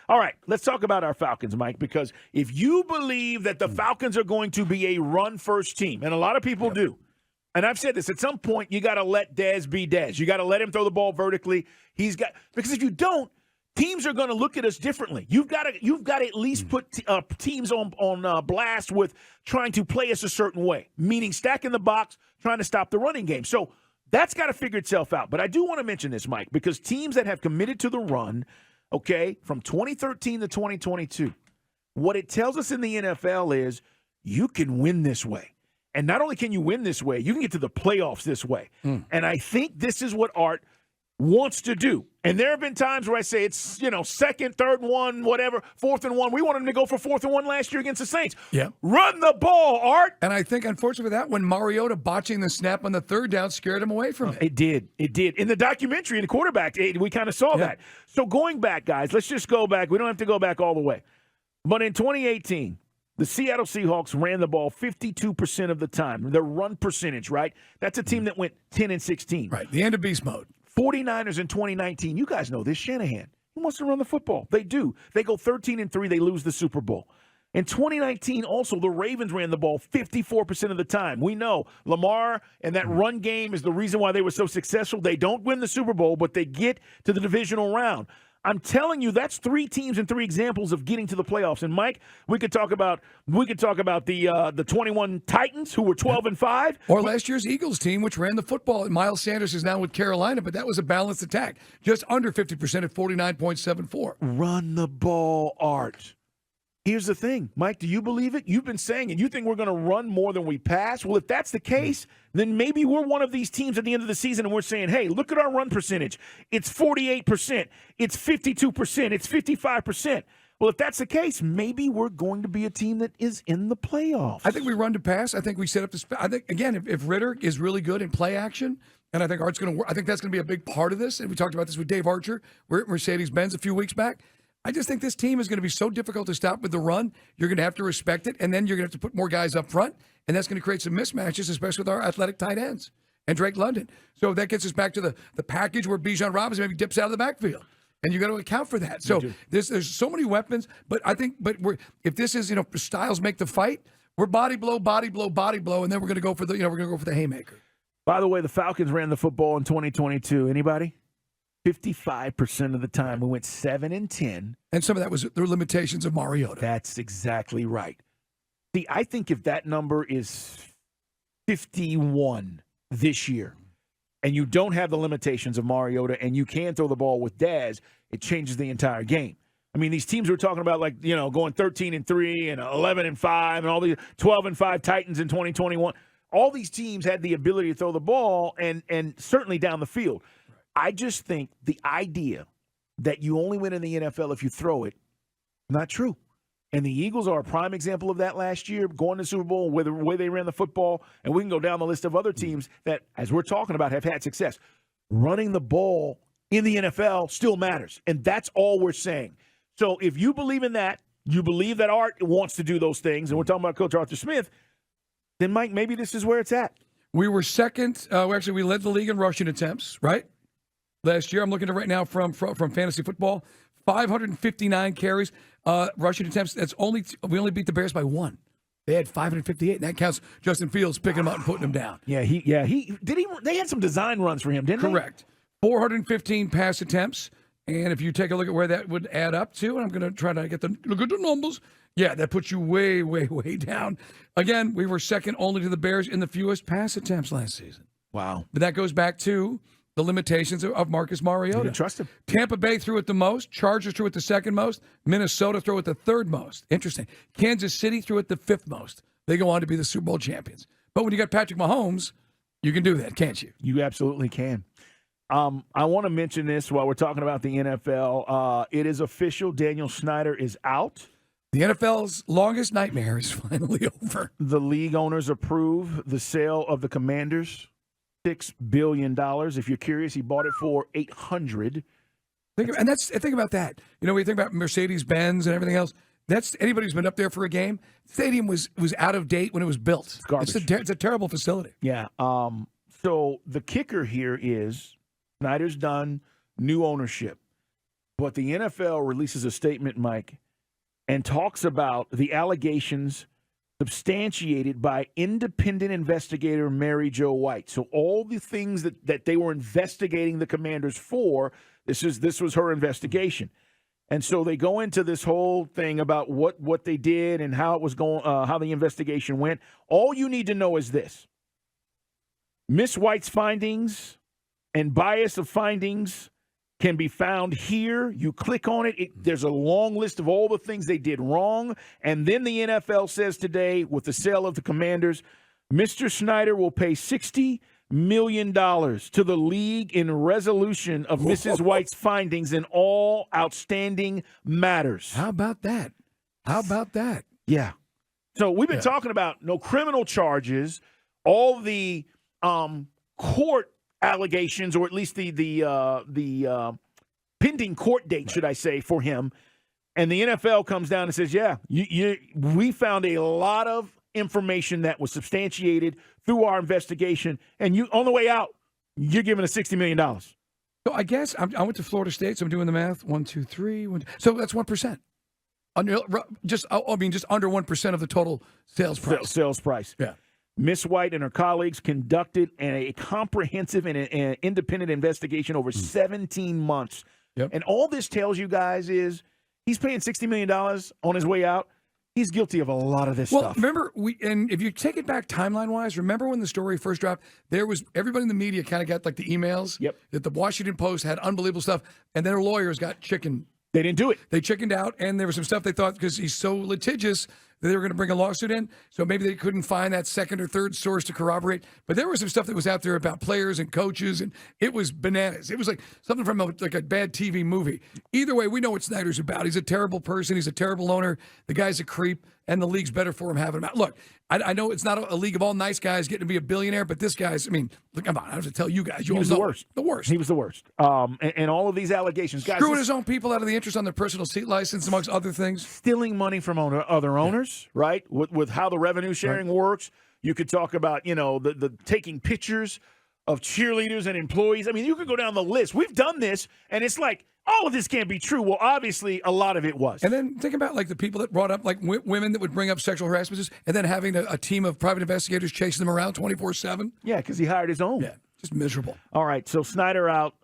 All right, let's talk about our Falcons, Mike, because if you believe that the Falcons are going to be a run-first team, and a lot of people do, and I've said this, at some point you got to let Dez be Dez. You got to let him throw the ball vertically. Because if you don't, teams are going to look at us differently. You've got to at least put teams on blast with trying to play us a certain way, meaning stacking the box, trying to stop the running game. So that's got to figure itself out. But I do want to mention this, Mike, because teams that have committed to the run, okay, from 2013 to 2022, what it tells us in the NFL is you can win this way. And not only can you win this way, you can get to the playoffs this way. And I think this is what Art wants to do. And there have been times where I say it's, second, third and one, whatever, fourth and one. We wanted him to go for fourth and one last year against the Saints. Yeah. Run the ball, Art. And I think, unfortunately, that when Mariota botching the snap on the third down scared him away from it. It did. In the documentary, in the quarterback, we kind of saw that. So going back, guys, let's just go back. We don't have to go back all the way. But in 2018, the Seattle Seahawks ran the ball 52% of the time. Their run percentage, right? That's a team that went 10-16. Right, the end of beast mode. 49ers in 2019. You guys know this, Shanahan. He wants to run the football. They do. They go 13-3. They lose the Super Bowl. In 2019, also, the Ravens ran the ball 54% of the time. We know Lamar and that run game is the reason why they were so successful. They don't win the Super Bowl, but they get to the divisional round. I'm telling you, that's three teams and three examples of getting to the playoffs. And Mike, we could talk about the 21 Titans who were 12-5, or last year's Eagles team, which ran the football. Miles Sanders is now with Carolina, but that was a balanced attack, just under 50% at 49.74. Run the ball, Art. Here's the thing, Mike, do you believe it? You've been saying it. You think we're going to run more than we pass? Well, if that's the case, then maybe we're one of these teams at the end of the season and we're saying, hey, look at our run percentage. It's 48%. It's 52%. It's 55%. Well, if that's the case, maybe we're going to be a team that is in the playoffs. I think we run to pass. I think we set up the – I think, again, if Ritter is really good in play action, and I think Art's going to – I think that's going to be a big part of this. And we talked about this with Dave Archer. We're at Mercedes-Benz a few weeks back. I just think this team is going to be so difficult to stop with the run. You're going to have to respect it, and then you're going to have to put more guys up front, and that's going to create some mismatches, especially with our athletic tight ends and Drake London. So that gets us back to the package where Bijan Robinson maybe dips out of the backfield, and you got to account for that. So there's so many weapons, but I think if this is styles make the fight, we're body blow, and then we're going to go for the haymaker. By the way, the Falcons ran the football in 2022. Anybody? 55% of the time. We went 7-10. And some of that was the limitations of Mariota. That's exactly right. See, I think if that number is 51 this year, and you don't have the limitations of Mariota, and you can throw the ball with Daz, it changes the entire game. I mean, these teams we're talking about, like, going 13-3 and 11-5 and all the 12-5 Titans in 2021. All these teams had the ability to throw the ball and certainly down the field. I just think the idea that you only win in the NFL if you throw it, not true. And the Eagles are a prime example of that last year, going to the Super Bowl, the way they ran the football. And we can go down the list of other teams that, as we're talking about, have had success. Running the ball in the NFL still matters. And that's all we're saying. So if you believe in that, you believe that Art wants to do those things, and we're talking about Coach Arthur Smith, then, Mike, maybe this is where it's at. We were second. We led the league in rushing attempts, right? Last year, I'm looking at right now from fantasy football, 559 carries, rushing attempts. We only beat the Bears by one. They had 558, and that counts Justin Fields picking him up and putting him down. They had some design runs for him, didn't they? Correct. 415 pass attempts, and if you take a look at where that would add up to, and I'm going to try to look at the numbers. Yeah, that puts you way, way, way down. Again, we were second only to the Bears in the fewest pass attempts last season. Wow. But that goes back to the limitations of Marcus Mariota. You didn't trust him. Tampa Bay threw it the most. Chargers threw it the second most. Minnesota threw it the third most. Interesting. Kansas City threw it the fifth most. They go on to be the Super Bowl champions. But when you got Patrick Mahomes, you can do that, can't you? You absolutely can. I want to mention this while we're talking about the NFL. It is official. Daniel Snyder is out. The NFL's longest nightmare is finally over. The league owners approve the sale of the Commanders. $6 billion. If you're curious, he bought it for $800. Think about that. When you think about Mercedes-Benz and everything else, that's anybody who's been up there for a game. Stadium was out of date when it was built. It's garbage. It's a terrible facility. Yeah. So the kicker here is Snyder's done, new ownership. But the NFL releases a statement, Mike, and talks about the allegations substantiated by independent investigator Mary Jo White. So all the things that they were investigating the Commanders for, this was her investigation. And so they go into this whole thing about what they did and how it was going, how the investigation went. All you need to know is this. Miss White's findings and bias of findings can be found here. You click on it. There's a long list of all the things they did wrong. And then the NFL says today, with the sale of the Commanders, Mr. Snyder will pay $60 million to the league in resolution of Mrs. White's findings in all outstanding matters. How about that? How about that? Yeah. So we've been talking about no criminal charges, all the court allegations, or at least the pending court date, should I say, for him. And the NFL comes down and says, yeah, we found a lot of information that was substantiated through our investigation, and you, on the way out, you're giving us $60 million. So I guess I went to Florida State, so I'm doing the math. 1, 2, 3. So that's 1%. Just under 1% of the total sales price. Sales price. Yeah. Miss White and her colleagues conducted a comprehensive and an independent investigation over 17 months. Yep. And all this tells you guys is he's paying $60 million on his way out. He's guilty of a lot of this stuff. Remember, and if you take it back timeline-wise, remember when the story first dropped, there was everybody in the media kind of got like the emails that the Washington Post had unbelievable stuff, and then her lawyers got chicken. They didn't do it. They chickened out, and there was some stuff they thought, because he's so litigious, that they were going to bring a lawsuit in. So maybe they couldn't find that second or third source to corroborate. But there was some stuff that was out there about players and coaches, and it was bananas. It was like something from like a bad TV movie. Either way, we know what Snyder's about. He's a terrible person. He's a terrible owner. The guy's a creep, and the league's better for him having him out. Look, I know it's not a league of all nice guys getting to be a billionaire, but this guy's, I mean, look, come on, I have to tell you guys. He was the worst. The worst. He was the worst. And all of these allegations. Guys, screwing his own people out of the interest on their personal seat license, amongst other things. Stealing money from other owners, right? With how the revenue sharing works. You could talk about, the taking pictures of cheerleaders and employees. I mean, you could go down the list. We've done this, and it's like, all of this can't be true. Well, obviously, a lot of it was. And then think about, like, the people that brought up, like, women that would bring up sexual harassment, and then having a team of private investigators chasing them around 24/7. Yeah, because he hired his own. Yeah, just miserable. All right, so Snyder out,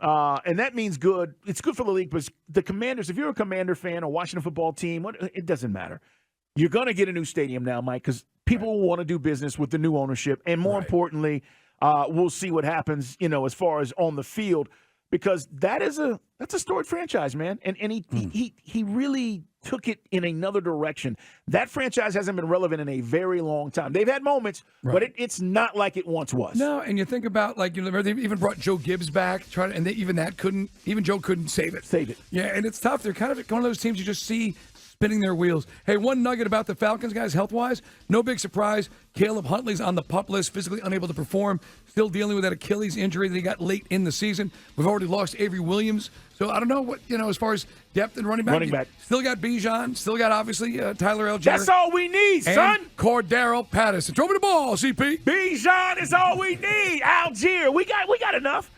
and that means good. It's good for the league, but the Commanders, if you're a Commander fan or Washington football team, it doesn't matter. You're going to get a new stadium now, Mike, because people will want to do business with the new ownership, and more importantly, we'll see what happens, as far as on the field, because that's a storied franchise, man, and he really took it in another direction. That franchise hasn't been relevant in a very long time. They've had moments, but it's not like it once was. No, and you think about, like, they even brought Joe Gibbs back, and even Joe couldn't save it. Yeah, and it's tough. They're kind of one of those teams you just see spinning their wheels. Hey, one nugget about the Falcons, guys, health-wise, no big surprise. Caleb Huntley's on the PUP list, physically unable to perform, still dealing with that Achilles injury that he got late in the season. We've already lost Avery Williams. So I don't know what, as far as depth and running back. Still got Bijan, still got, obviously, Tyler Algier. That's all we need, son. Cordero Patterson. Throw me the ball, CP. Bijan is all we need. Algier, we got enough.